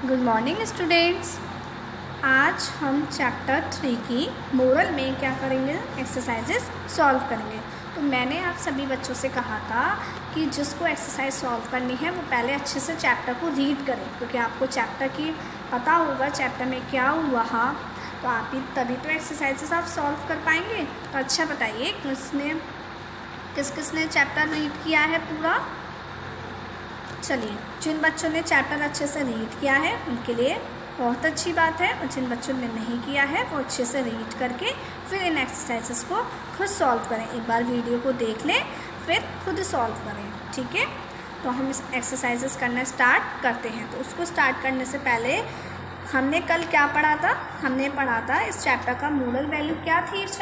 Good morning students. आज हम chapter 3 की मोरल में क्या करेंगे, एक्सरसाइजेस सॉल्व करेंगे। तो मैंने आप सभी बच्चों से कहा था कि जिसको एक्सरसाइज सॉल्व करनी है वो पहले अच्छे से चैप्टर को रीड करें, क्योंकि आपको चैप्टर की पता होगा चैप्टर में क्या हुआ है, तो आप ही तभी तो एक्सरसाइजेस आप सॉल्व कर पाएंगे। तो अच्छा बताइए किस किसने चैप्टर रीड किया है पूरा। चलिए, जिन बच्चों ने चैप्टर अच्छे से रीड किया है उनके लिए बहुत अच्छी बात है, और जिन बच्चों ने नहीं किया है वो अच्छे से रीड करके फिर इन एक्सरसाइजेस को खुद सॉल्व करें। एक बार वीडियो को देख लें फिर खुद सॉल्व करें, ठीक है। तो हम इस एक्सरसाइजेस करना स्टार्ट करते हैं। तो उसको स्टार्ट करने से पहले हमने कल क्या पढ़ा था, हमने पढ़ा था इस चैप्टर का मोरल वैल्यू क्या थी। इस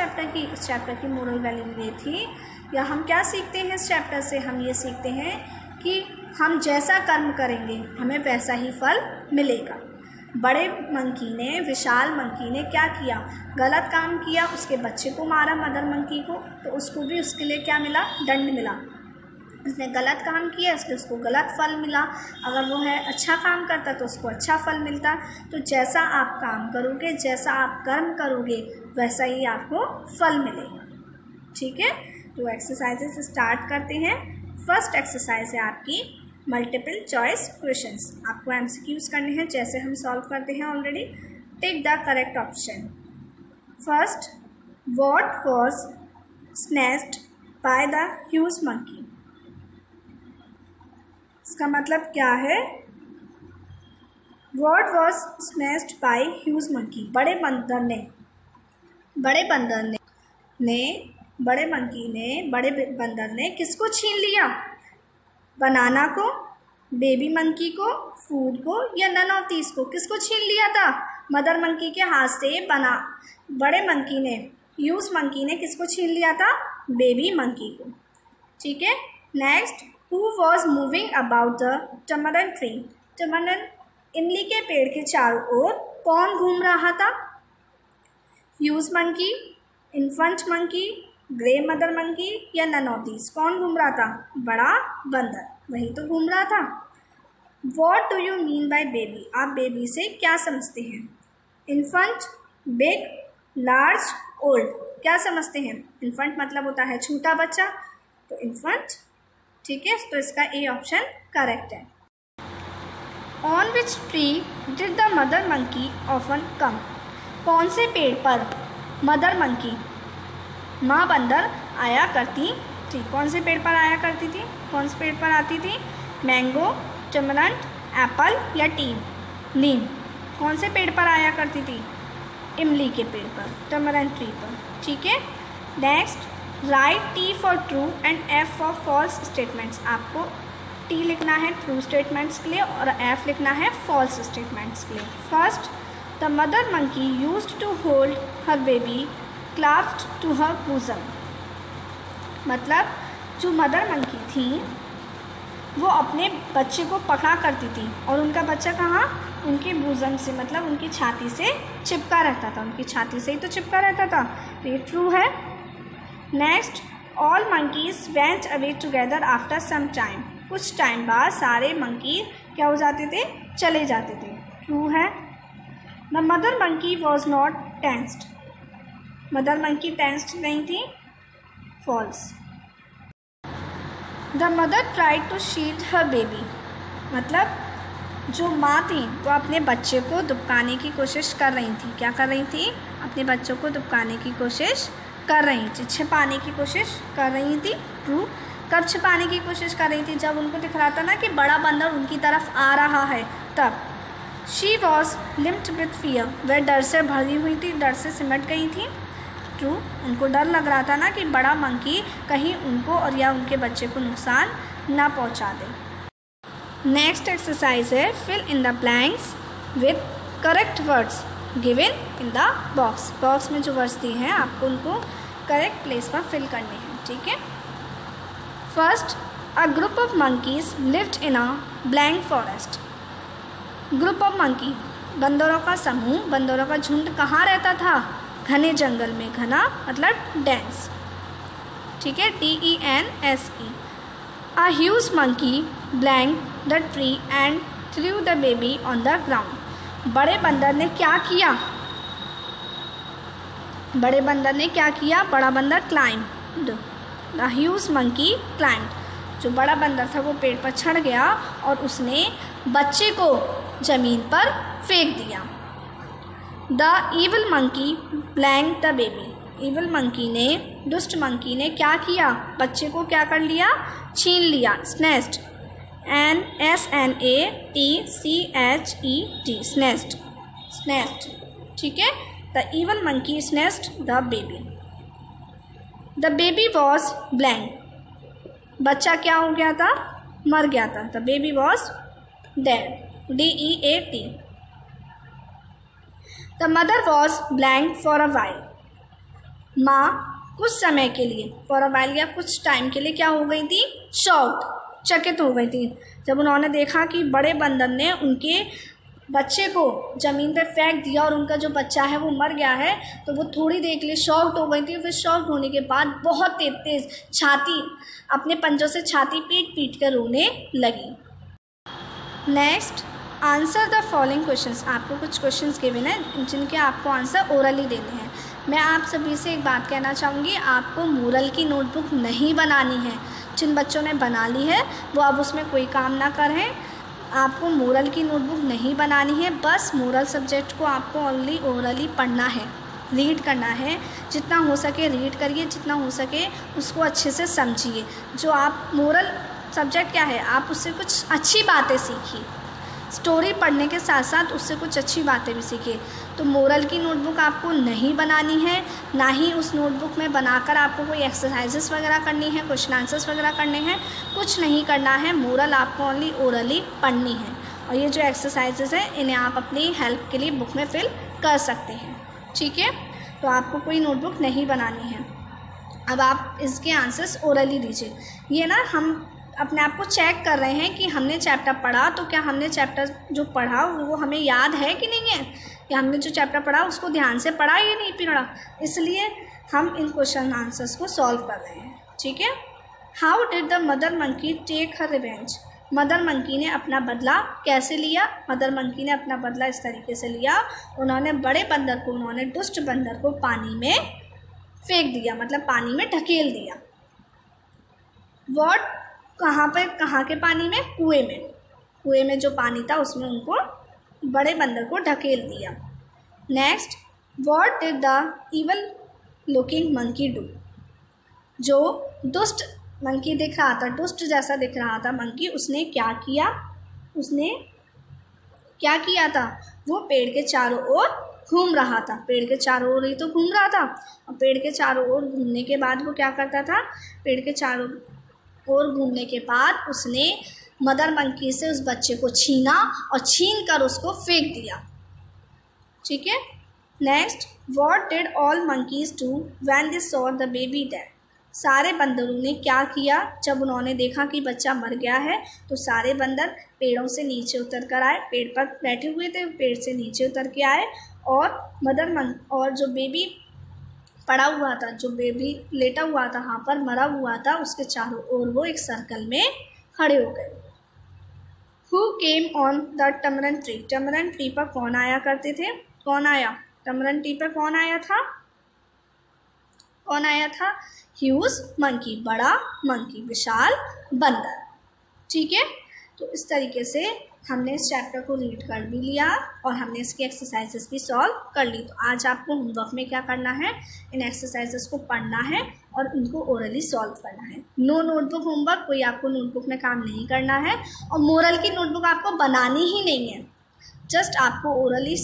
चैप्टर की मोरल वैल्यू ये थी, या हम क्या सीखते हैं इस चैप्टर से, हम ये सीखते हैं कि हम जैसा कर्म करेंगे हमें वैसा ही फल मिलेगा। बड़े मंकी ने, विशाल मंकी ने क्या किया, गलत काम किया, उसके बच्चे को मारा मदर मंकी को, तो उसको भी उसके लिए क्या मिला, दंड मिला। उसने गलत काम किया इसलिए उसको गलत फल मिला। अगर वो है अच्छा काम करता तो उसको अच्छा फल मिलता। तो जैसा आप काम करोगे, जैसा आप कर्म करोगे वैसा ही आपको फल मिलेगा, ठीक है। तो एक्सरसाइजेस स्टार्ट करते हैं। फर्स्ट एक्सरसाइज है आपकी मल्टीपल चॉइस क्वेश्चंस। आपको एमसीक्यूज करने हैं जैसे हम सॉल्व करते हैं already. Take the correct option. First, what was snatched by the huge monkey. इसका मतलब क्या है, what was snatched by huge monkey. बड़े बंदर ने किसको छीन लिया, बनाना को, बेबी मंकी को, फूड को, या नन ऑफ दीस को। किसको छीन लिया था, मदर मंकी के हाथ से बड़े मंकी ने, ह्यूज मंकी ने किसको छीन लिया था, बेबी मंकी को, ठीक है। Next, who was moving about the tamarind tree. Tamarind इमली के पेड़ के चारों ओर कौन घूम रहा था, huge monkey, infant monkey, grey mother monkey, या नन ऑफ दीज। कौन घूम रहा था, बड़ा बंदर, वही तो घूम रहा था। What do you mean by baby. आप बेबी से क्या समझते हैं, इन्फेंट, बिग, लार्ज, ओल्ड। क्या समझते हैं, इन्फेंट मतलब होता है छोटा बच्चा, तो इन्फेंट, ठीक है। तो इसका ए ऑप्शन करेक्ट है। On which tree did the mother monkey often कम। कौन से पेड़ पर मदर मंकी, माँ बंदर आया करती थी। कौन से पेड़ पर आया करती थी, कौन से पेड़ पर आती थी, मैंगो, टमरंट, एप्पल या नीम। कौन से पेड़ पर आया करती थी, इमली के पेड़ पर, टमरंट ट्री पर, ठीक है। Next, write T for true and F for false statements. आपको टी लिखना है ट्रू स्टेटमेंट्स के लिए और एफ लिखना है फॉल्स स्टेटमेंट्स के लिए। First, the mother monkey used to hold her baby clasped to her bosom। मतलब जो मदर मंकी थी वो अपने बच्चे को पकड़ा करती थी, और उनका बच्चा कहाँ, उनके bosom से, मतलब उनकी छाती से चिपका रहता था, उनकी छाती से ही तो चिपका रहता था, तो ये ट्रू है। Next, all monkeys went away together after some time. कुछ टाइम बाद सारे मंकी क्या हो जाते थे, चले जाते थे, ट्रू है। The mother monkey was not tensed. Mother monkey tensed नहीं थी, false. The mother tried to shield her baby. मतलब जो माँ थी वो अपने बच्चे को दुबकाने की कोशिश कर रही थी। क्या कर रही थी, अपने बच्चों को दुबकाने की कोशिश कर रही थी, छिपाने की कोशिश कर रही थी, ट्रू। कब छिपाने की कोशिश कर रही थी, जब उनको दिख रहा था ना कि बड़ा बंदर उनकी तरफ आ रहा है, तब। She was limped with fear. वह डर से भरी हुई थी, डर से सिमट गई थी, ट्रू। उनको डर लग रहा था ना कि बड़ा मंकी कहीं उनको और या उनके बच्चे को नुकसान ना पहुंचा दे। नेक्स्ट एक्सरसाइज है fill in the blanks with correct words given in the box. Box में जो वर्ड्स दिए हैं आपको उनको करेक्ट प्लेस पर फिल करने हैं, ठीक है। First, a group of monkeys lived in a blank forest. Group of monkey, बंदरों का समूह, बंदरों का झुंड कहाँ रहता था, घने जंगल में। घना मतलब डेंस, ठीक है, DENSE। A huge monkey blank the tree and threw the baby on the ground. बड़े बंदर ने क्या किया? बड़े बंदर ने क्या किया? बड़ा बंदर climbed, the huge monkey climbed. जो बड़ा बंदर था वो पेड़ पर चढ़ गया और उसने बच्चे को ज़मीन पर फेंक दिया। The evil monkey blanked the baby. Evil monkey ने, दुष्ट मंकी ने क्या किया? बच्चे को क्या कर लिया? छीन लिया, स्नेच्ड, SNATCHED, स्नेच्ड, स्नेच्ड, ठीक है। The evil monkey snatched the baby. The baby was blank. बच्चा क्या हो गया था? मर गया था। The baby was dead, DEAD। The mother was blank for a while. माँ कुछ समय के लिए, फॉर अ वाइल या कुछ टाइम के लिए क्या हो गई थी? शॉक्ड, चकित हो गई थी। जब उन्होंने देखा कि बड़े बंदर ने उनके बच्चे को ज़मीन पे फेंक दिया और उनका जो बच्चा है वो मर गया है, तो वो थोड़ी देर के लिए शॉक्ड हो गई थी। फिर शॉक्ड होने के बाद बहुत तेज तेज छाती, अपने पंजों से छाती पीट पीट कर रोने लगी। Next, answer the following questions. आपको कुछ क्वेश्चंस गिवन है जिनके आपको आंसर ओरली देने हैं। मैं आप सभी से एक बात कहना चाहूँगी, आपको मोरल की नोटबुक नहीं बनानी है। जिन बच्चों ने बना ली है वो अब उसमें कोई काम ना करें। आपको मोरल की नोटबुक नहीं बनानी है, बस मोरल सब्जेक्ट को आपको ओनली ओरली पढ़ना है, रीड करना है। जितना हो सके रीड करिए, जितना हो सके उसको अच्छे से समझिए। जो आप मोरल सब्जेक्ट क्या है, आप उससे कुछ अच्छी बातें सीखिए। स्टोरी पढ़ने के साथ साथ उससे कुछ अच्छी बातें भी सीखिए। तो मोरल की नोटबुक आपको नहीं बनानी है, ना ही उस नोटबुक में बनाकर आपको कोई एक्सरसाइजेस वगैरह करनी है, क्वेश्चन आंसर्स वगैरह करने हैं, कुछ नहीं करना है। मोरल आपको ओनली ओरली पढ़नी है। और ये जो एक्सरसाइजेस हैं इन्हें आप अपनी हेल्प के लिए बुक में फिल कर सकते हैं, ठीक है। तो आपको कोई नोटबुक नहीं बनानी है। अब आप इसके आंसर्स ओरली दीजिए। ये ना हम अपने आप को चेक कर रहे हैं कि हमने चैप्टर पढ़ा, तो क्या हमने चैप्टर जो पढ़ा वो हमें याद है कि नहीं है, या हमने जो चैप्टर पढ़ा उसको ध्यान से पढ़ा या नहीं पढ़ा। इसलिए हम इन क्वेश्चन आंसर्स को सॉल्व कर रहे हैं, ठीक है। How did the mother monkey take her revenge. Mother monkey ने अपना बदला कैसे लिया? मदर मंकी ने अपना बदला इस तरीके से लिया, उन्होंने बड़े बंदर को, उन्होंने दुष्ट बंदर को पानी में फेंक दिया, मतलब पानी में ढकेल दिया। वॉट, कहाँ पे, कहाँ के पानी में? कुएं में। कुएं में जो पानी था उसमें उनको, बड़े बंदर को ढकेल दिया। Next, what did the evil looking monkey do. जो दुष्ट मंकी दिख रहा था, दुष्ट जैसा दिख रहा था मंकी, उसने क्या किया? उसने क्या किया था? वो पेड़ के चारों ओर घूम रहा था। पेड़ के चारों ओर ही तो घूम रहा था। और पेड़ के चारों ओर घूमने के बाद वो क्या करता था? पेड़ के चारों और घूमने के बाद उसने मदर मंकी से उस बच्चे को छीना और छीन कर उसको फेंक दिया, ठीक है। Next, what did all monkeys do when they saw the baby dead. सारे बंदरों ने क्या किया जब उन्होंने देखा कि बच्चा मर गया है? तो सारे बंदर पेड़ों से नीचे उतर कर आए, पेड़ पर बैठे हुए थे, पेड़ से नीचे उतर के आए और और जो बेबी पड़ा हुआ था, जो बेबी लेटा हुआ था, वहाँ पर मरा हुआ था, उसके चारों ओर वो एक सर्कल में खड़े हो गए। Who came on the tamarind tree? Tamarind tree पर कौन आया करते थे? कौन आया? टमरन ट्री पर कौन आया था? कौन आया था? ह्यूज मंकी, बड़ा मंकी, विशाल बंदर, ठीक है। तो इस तरीके से हमने इस चैप्टर को रीड कर भी लिया और हमने इसकी एक्सरसाइजेस भी सॉल्व कर ली। तो आज आपको होमवर्क में क्या करना है? इन एक्सरसाइजेस को पढ़ना है और उनको ओरली सॉल्व करना है। नो नोटबुक होमवर्क, कोई आपको नोटबुक में काम नहीं करना है और मोरल की नोटबुक आपको बनानी ही नहीं है, जस्ट आपको ओरली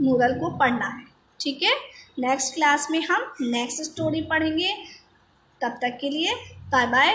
मोरल को पढ़ना है, ठीक है। नेक्स्ट क्लास में हम नेक्स्ट स्टोरी पढ़ेंगे। तब तक के लिए बाय बाय।